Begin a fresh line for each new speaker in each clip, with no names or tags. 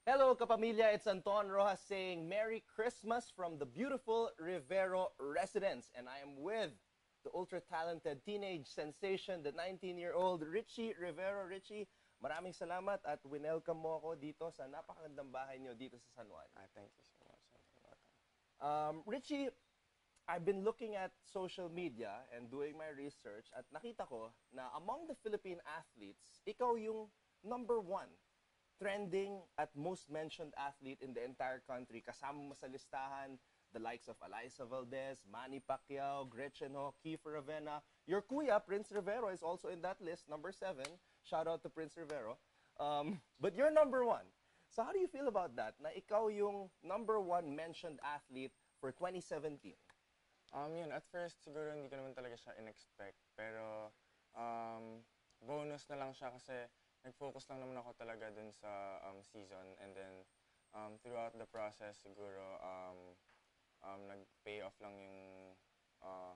Hello, kapamilya. It's Anton Rojas saying Merry Christmas from the beautiful Rivero residence. And I am with the ultra-talented teenage sensation, the 19-year-old Ricci Rivero. Ricci, maraming salamat at winelcome mo ako dito sa napakagandang bahay niyo dito sa San Juan.
Thank you so much.
Ricci, I've been looking at social media and doing my research at nakita ko na among the Philippine athletes, ikaw yung #1 trending at most mentioned athlete in the entire country. Kasama mo sa listahan the likes of Alyssa Valdez, Manny Pacquiao, Gretchen Ho, Kiefer Ravena. Your kuya, Prince Rivero, is also in that list, #7. Shout out to Prince Rivero. But you're #1. So how do you feel about that? Na ikaw yung #1 mentioned athlete for 2017.
Yun, at first siguro hindi ko naman talaga siya in-expect. Pero bonus na lang siya kasi nag-focus lang naman ako talaga dun sa season. And then throughout the process siguro nag-pay off lang yung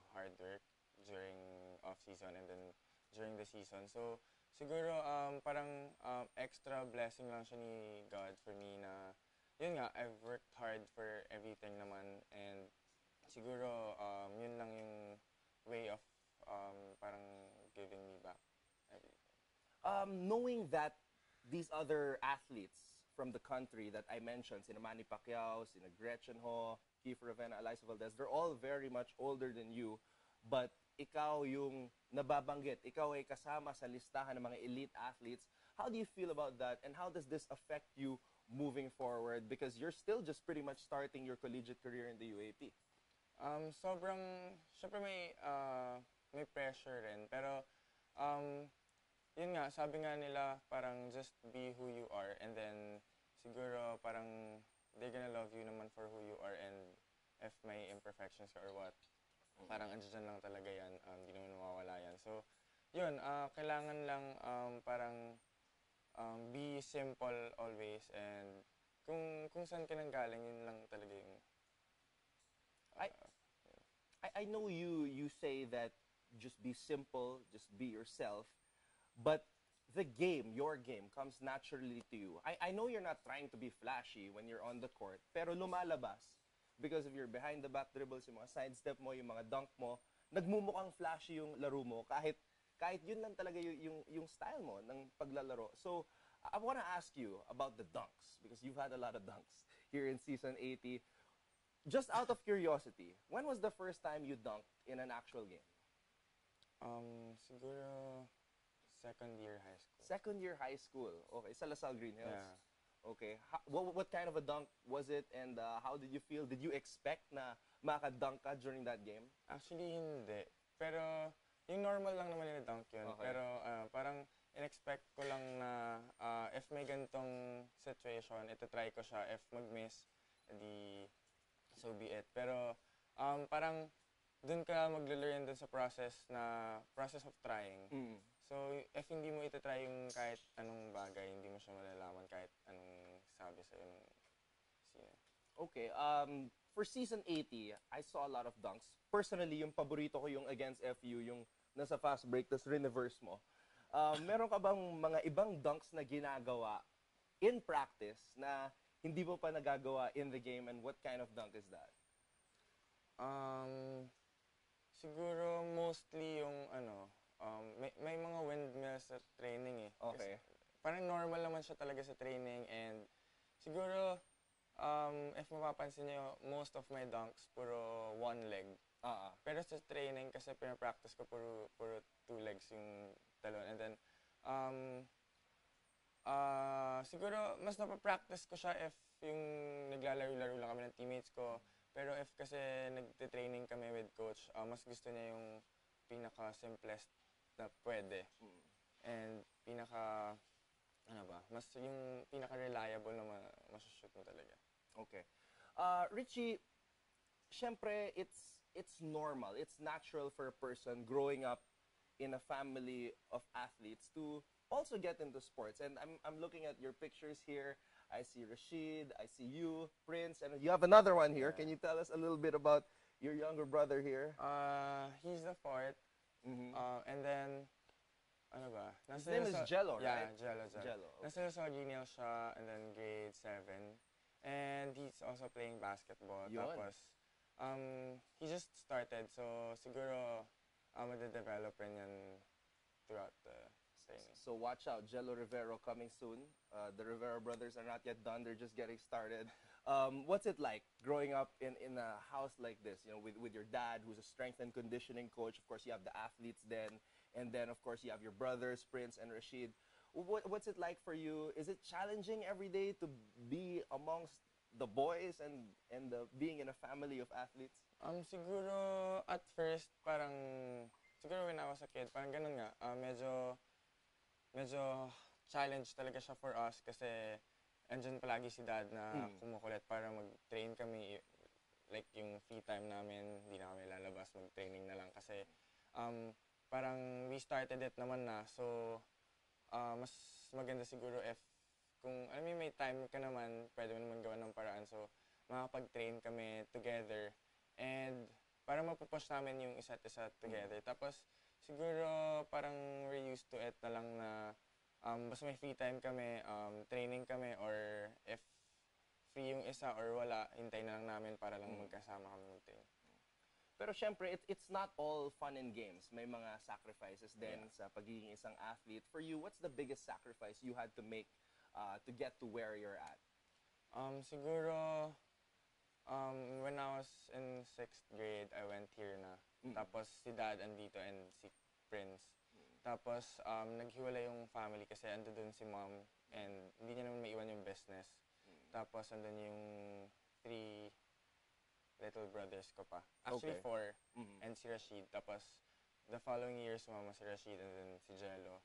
hard work during off-season and then during the season. So siguro parang extra blessing lang siya ni God for me na yun nga, I've worked hard for everything naman and siguro yun lang yung way of parang giving me back everything.
Knowing that these other athletes from the country that I mentioned, sina Manny Pacquiao, sina Gretchen Ho, Kiefer Ravena, Alyssa Valdez, they're all very much older than you, but ikaw yung nababanggit, ikaw ay kasama sa listahan ng mga elite athletes. How do you feel about that, and how does this affect you moving forward? Because you're still just pretty much starting your collegiate career in the UAAP.
Syempre may pressure rin, pero yun nga, sabi nga nila parang just be who you are and then siguro parang they're gonna love you naman for who you are and if may imperfections ka or what, parang andyan lang talaga yan, di naman mawawala yan. So, yun, kailangan lang parang be simple always and kung saan ka nang galing, yun lang talaga yung...
I know you say that just be simple, just be yourself, but the game, your game, comes naturally to you. I know you're not trying to be flashy when you're on the court, pero lumalabas because of your behind-the-back dribbles, yung mga sidestep mo, yung mga dunk mo, nagmumukhang flashy yung laro mo kahit yun lang talaga yung style mo ng paglalaro. So, I want to ask you about the dunks because you've had a lot of dunks here in Season 80. Just out of curiosity, when was the first time you dunked in an actual game?
Siguro second year high school.
Second year high school. Okay, sa LaSalle Green Hills.
Yeah.
Okay. What kind of a dunk was it, and how did you feel? Did you expect na makadunk ka during that game?
Actually, hindi. Pero yung normal lang naman yung dunk yun.
Okay.
Pero parang in-expect ko lang na if may ganitong situation, ito-try ko siya. If mag-miss, edi so be it. Pero parang dun ka mag-learn dun sa process of trying.
Mm.
So, if hindi mo ito-try yung kahit anong bagay, hindi mo siya malalaman kahit anong sabi sa'yo ng sino.
Okay. For Season 80, I saw a lot of dunks. Personally, yung paborito ko yung against FU, yung nasa fast break, tas reverse mo. Meron ka bang mga ibang dunks na ginagawa in practice na hindi mo pa nagagawa in the game, and what kind of dunk is that?
Siguro mostly yung may mga windmills sa training eh.
Okay.
Kasi parang normal naman siya talaga sa training and siguro if mapapansin niyo, most of my dunks puro one leg. Pero sa training kasi pinapractice ko puro two legs yung talon. And then siguro mas napapractice ko siya if yung naglalaro-laro lang kami ng teammates ko. Pero if kasi nagte-training kami with coach, mas gusto niya yung pinaka-simplest na pwede. And mas yung pinaka-reliable na masushoot mo talaga.
Okay. Richie, syempre, it's normal, it's natural for a person growing up in a family of athletes to also get into sports. And I'm looking at your pictures here. I see Rashid, I see you, Prince, and you have another one here. Yeah. Can you tell us a little bit about your younger brother here?
He's the fourth. And then,
His name is Jello,
yeah,
right?
Jello.
Jello.
Okay. Nasa Ricci Rivero siya, and then grade 7. And he's also playing basketball.
Yun.
Tapos, he just started. So, siguro, made-develop rin yan throughout the training.
So watch out, Jello Rivero coming soon. The Rivero brothers are not yet done; they're just getting started. What's it like growing up in a house like this? You know, with your dad, who's a strength and conditioning coach. Of course, you have the athletes then, and then of course you have your brothers, Prince and Rashid. What's it like for you? Is it challenging every day to be amongst the boys and being in a family of athletes?
Siguro at first parang siguro when I was a kid, parang ganun nga, medyo challenge talaga siya for us kasi andyan palagi si dad na kumukulit para mag-train kami, like yung free time namin, hindi na kami lalabas, mag-training na lang kasi parang we started it naman na, so mas maganda siguro if kung alam mo may time ka naman, pwede mo naman gawa ng paraan, so makapag-train kami together and para mapupush namin yung isa't isa together. Tapos siguro parang we're used to it na lang na basta may free time kami, training kami, or if free yung isa or wala, hintay na lang namin para lang magkasama kami mag-train.
Pero syempre, it's not all fun and games. May mga sacrifices din sa pagiging isang athlete. For you, what's the biggest sacrifice you had to make to get to where you're at?
Siguro, when I was in 6th grade, I went here na. Tapos si dad andito and si Prince. Tapos naghiwalay yung family kasi ando dun si mom and hindi niya naman maiwan yung business. Tapos andun yung 3 little brothers ko pa. Actually 4 and si Rashid. Tapos the following year sumama si Rashid and then si Jello.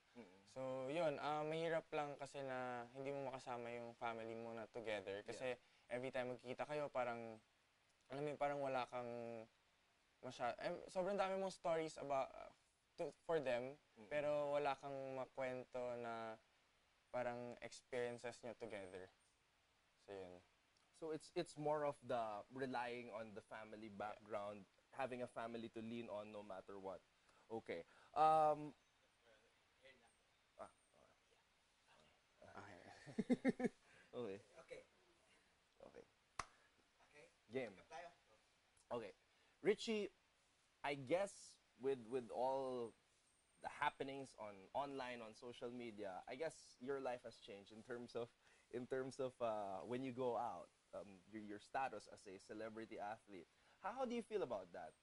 So yun, mahirap lang kasi na hindi mo makasama yung family mo na together kasi every time magkikita kayo parang alam mo parang wala kang sobrang dami mong stories about for them pero wala kang makwento na parang experiences nyo together. So yun.
So it's more of the relying on the family background, having a family to lean on no matter what. Okay. Okay. Okay. Game. Okay. Richie, I guess with all the happenings online on social media, I guess your life has changed in terms of when you go out, your status as a celebrity athlete. How do you feel about that?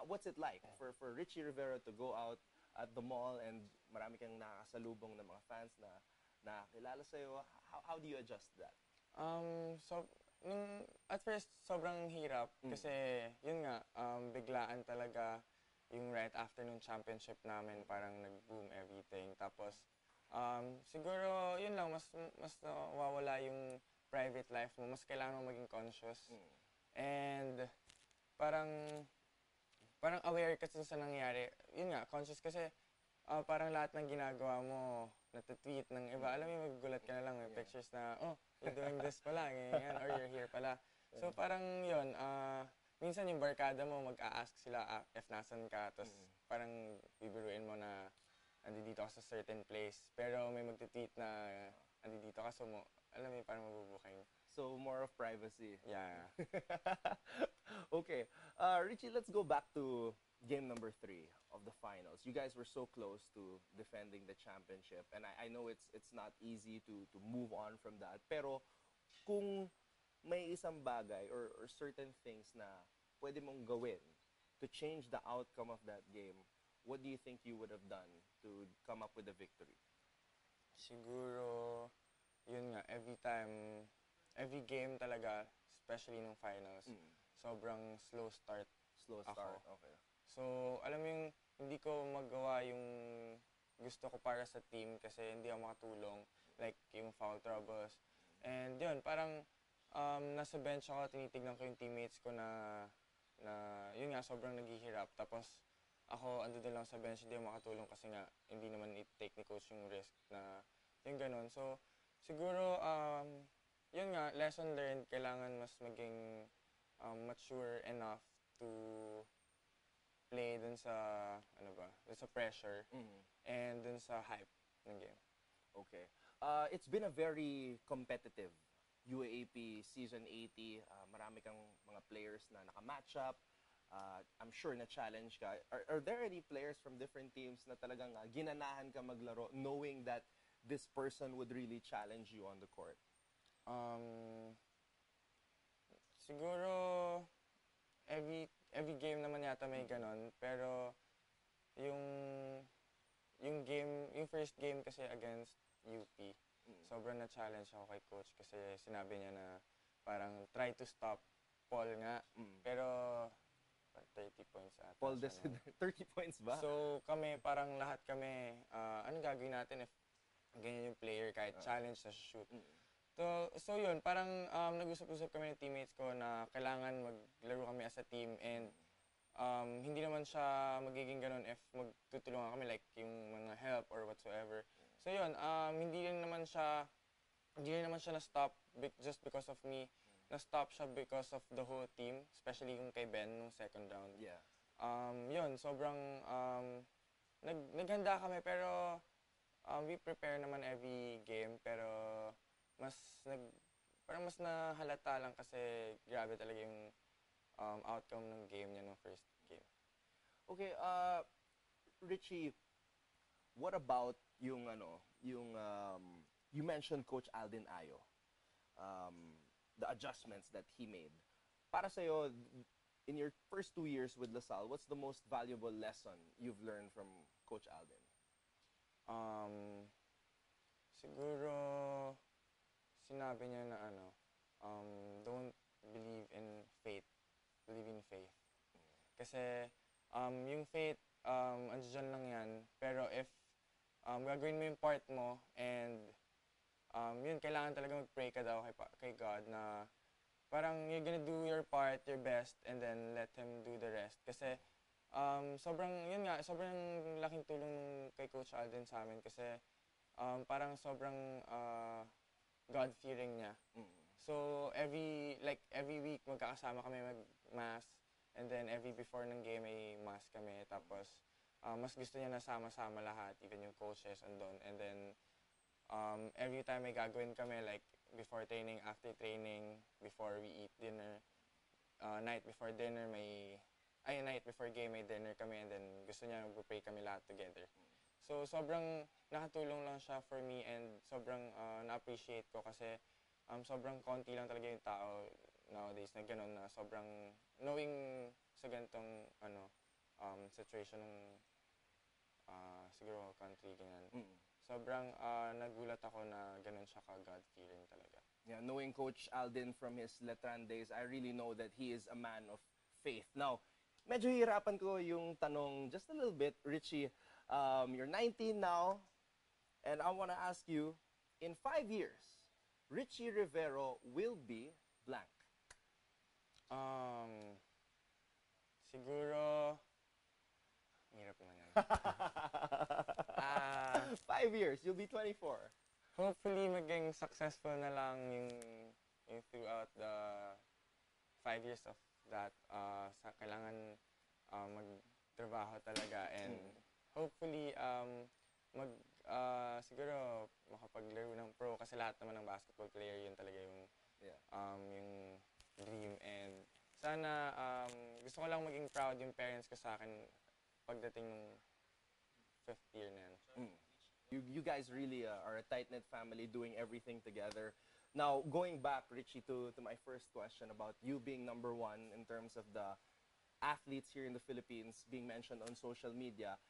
What's it like for Ricci Rivero to go out at the mall and marami kang nakasalubong na mga fans na nakakilala sa'yo? How do you adjust that?
So, at first, sobrang hirap kasi, yun nga, biglaan talaga yung right after nung championship namin, parang nag-boom everything. Tapos, siguro, yun lang, mas nawawala yung private life mo, mas kailangan mo maging conscious. And, parang aware kasi sa nangyari. Yun nga, conscious kasi, parang lahat ng ginagawa mo, natitweet ng iba. Alam mo, magugulat ka na lang, may pictures na, oh, you're doing this pala, ganyan, or you're here pala. So parang yun, minsan yung barkada mo, mag-a-ask sila if nasan ka, tapos parang bibiruin mo na andito ka sa certain place. Pero may magtitweet na andito ka, so alam mo, parang mabubuking.
So more of privacy.
Yeah.
Okay. Richie, let's go back to game number 3 of the finals. You guys were so close to defending the championship, and I know it's not easy to move on from that. Pero kung may isang bagay or certain things na pwede mong gawin to change the outcome of that game, what do you think you would have done to come up with a victory?
Siguro, yun nga, every game talaga, especially nung finals, sobrang slow start.
Slow start, okay.
So, alam mo yung hindi ko magawa yung gusto ko para sa team kasi hindi ako makatulong, like yung foul troubles. And yun, parang nasa bench ako, tinitignan ko yung teammates ko na yun nga, sobrang naghihirap. Tapos ako, ando din lang sa bench, hindi ako makatulong kasi nga, hindi naman i-take ni coach yung risk na yung ganun. So, siguro, yun nga, lesson learned, kailangan mas maging mature enough to play dun sa, dun sa pressure and dun sa hype ng game.
Okay. It's been a very competitive UAAP Season 80, marami kang mga players na naka-match up. I'm sure na-challenge ka. Are there any players from different teams na talagang ginanahan ka maglaro knowing that this person would really challenge you on the court?
Siguro every game naman yata may ganon, pero yung first game kasi against UP, sobrang na-challenge ako kay coach kasi sinabi niya na parang try to stop Paul nga, pero 30 points ata.
Paul,
siya,
30 points ba?
So kami, parang lahat kami, anong gagawin natin if ganyan yung player kahit challenge sa shoot. So yun, parang nag-usap-usap kami ng teammates ko na kailangan maglaro kami as a team and hindi naman siya magiging ganun if magtutulungan kami like yung mga help or whatsoever. So yun, hindi rin naman siya na-stop just because of me. Na-stop siya because of the whole team, especially yung kay Ben nung second round.
Yeah.
Yun, sobrang naghanda kami pero we prepare naman every game pero parang mas nahalata lang kasi grabe talaga yung outcome ng game niya nung first game.
Okay, Ricci, what about you mentioned Coach Aldin Ayo, the adjustments that he made. Para sa'yo, in your first 2 years with LaSalle, what's the most valuable lesson you've learned from Coach Aldin?
Siguro sinabi niya na don't believe in faith, believe in faith. Kasi yung faith, andyan lang yan, pero if gagawin mo yung part mo and yun, kailangan talaga mag-pray ka daw kay God na parang you're gonna do your part, your best, and then let Him do the rest. Kasi sobrang laking tulong kay Coach Aldin sa amin kasi parang sobrang God-fearing niya. So every week magkakasama kami mag-mass and then every before ng game may mass kami. Tapos mas gusto niya na sama-sama lahat, even yung coaches andun. And then every time may gagawin kami like before training, after training, before we eat dinner, night before dinner night before game may dinner kami and then gusto niya mag-pray kami lahat together. So sobrang nakatulong lang siya for me and sobrang na-appreciate ko kasi sobrang konti lang talaga yung tao nowadays na gano'n na sobrang knowing sa ganitong situation ng siguro country ganyan. Sobrang nagulat ako na gano'n siya ka-God-fearing talaga.
Yeah, knowing Coach Aldin from his Letran days, I really know that he is a man of faith. Now, medyo hirapan ko yung tanong just a little bit, Ricci. You're 19 now, and I want to ask you, in 5 years, Ricci Rivero will be blank.
Siguro, hirap naman yan.
5 years, you'll be 24.
Hopefully, maging successful na lang yung throughout the 5 years of that. Kailangan magtrabaho talaga and hopefully, siguro makapaglaro ng pro kasi lahat naman ng basketball player yun talaga yung dream and sana gusto ko lang maging proud yung parents ko sa akin pagdating ng 5th year na yan.
You guys really are a tight-knit family doing everything together. Now, going back, Ricci, to my first question about you being number 1 in terms of the athletes here in the Philippines being mentioned on social media,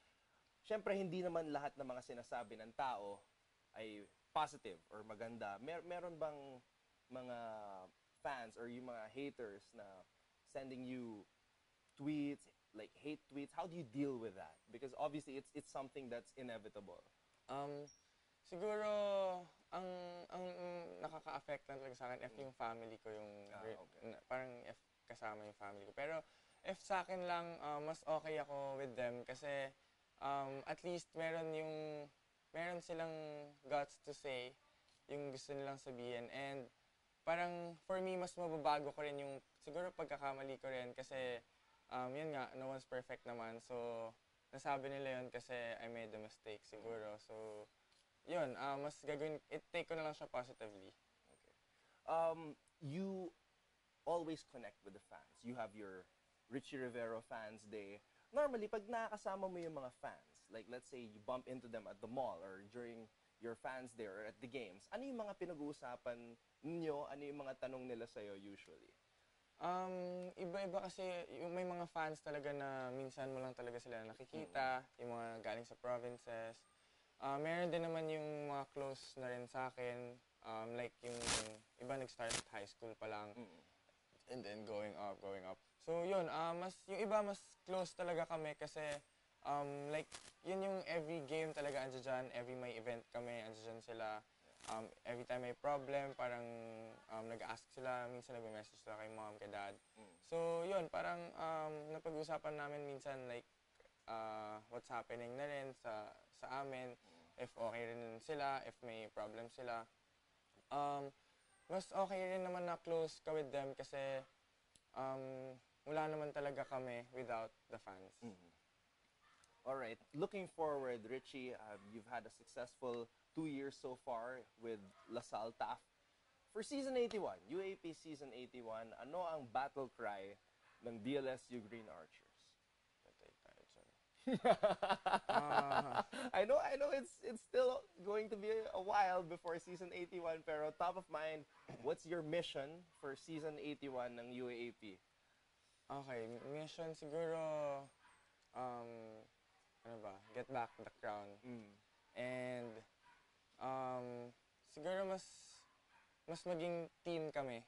syempre, hindi naman lahat ng mga sinasabi ng tao ay positive or maganda. Meron bang mga fans or yung mga haters na sending you tweets, like hate tweets? How do you deal with that? Because obviously, it's something that's inevitable.
Siguro, ang nakaka-affect na talaga sa akin, if yung family ko yung, parang if kasama yung family ko. Pero, if sa akin lang, mas okay ako with them kasi at least meron silang guts to say yung gusto nilang sabihin and parang for me mas mababago ko rin yung siguro pagkakamali ko rin kasi yun nga, no one's perfect naman so nasabi nila yun kasi I made a mistake siguro so yun, mas gagawin, take ko na lang siya positively.
Okay. you always connect with the fans. You have your Ricci Rivero Fans Day. Normally, pag nakakasama mo yung mga fans, like let's say you bump into them at the mall or during your Fans Day or at the games, ano yung mga pinag-uusapan ninyo? Ano yung mga tanong nila sa'yo usually?
Iba-iba kasi yung may mga fans talaga na minsan mo lang talaga sila nakikita, yung mga galing sa provinces. Meron din naman yung mga close na rin sa akin, like yung iba nag-start at high school pa lang, and then going up. So yun, yung iba mas close talaga kami kasi like yun yung every game talaga andyan dyan, every may event kami andyan dyan sila. Every time may problem, parang nag-ask sila, minsan nag-message sila kay mom, kay dad. So yun, parang napag-usapan namin minsan like what's happening na rin sa amin, if okay rin sila, if may problem sila. Mas okay rin naman na close ka with them kasi wala naman talaga kami without the fans.
Alright, looking forward, Richie, you've had a successful 2 years so far with LaSalle Taft. For Season 81, UAAP Season 81, ano ang battle cry ng DLSU Green Archers?
Patay tayo dyan.
I know it's still going to be a while before Season 81, pero top of mind, what's your mission for Season 81 ng UAAP?
Okay, mission siguro, ano ba, get back the crown. And siguro mas maging team kami.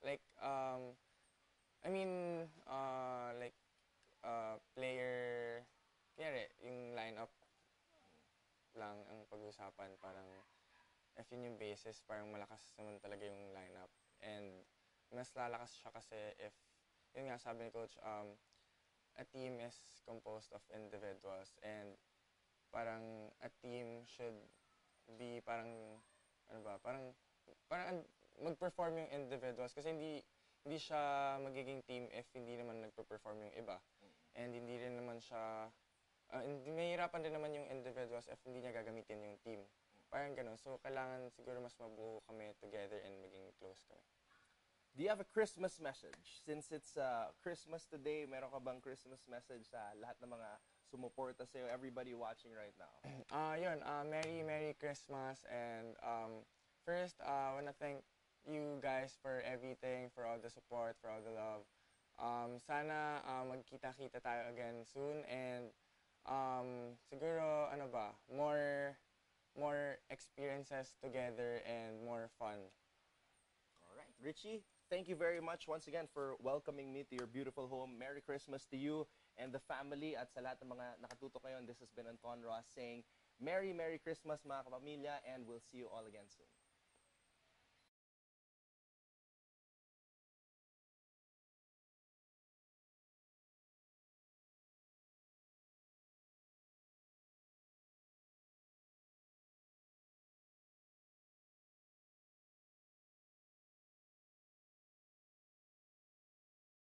Like, I mean, like, player, kaya yung lineup lang ang pag-usapan. Parang, if yun yung basis, parang malakas naman talaga yung lineup. And mas lalakas siya kasi if, yun nga sabi ni Coach, a team is composed of individuals and parang a team should be parang ano ba, parang mag-perform yung individuals kasi hindi siya magiging team if hindi naman nagpe-perform yung iba. And hindi rin naman siya mahihirapan din naman yung individuals if hindi niya gagamitin yung team. Parang gano'n. So kailangan siguro mas mabuo kami together and maging close kami.
Do you have a Christmas message? Since it's Christmas today, meron ka bang Christmas message sa lahat ng mga sumuporta sa'yo, everybody watching right now?
Yun, Merry Christmas, and first, I wanna thank you guys for everything, for all the support, for all the love. Sana magkita-kita tayo again soon, and siguro, ano ba, more experiences together and more fun.
Alright, Richie, thank you very much once again for welcoming me to your beautiful home. Merry Christmas to you and the family. At sa lahat ng mga nakatutok ngayon, this has been Anton Ross saying, Merry Christmas mga kapamilya, and we'll see you all again soon.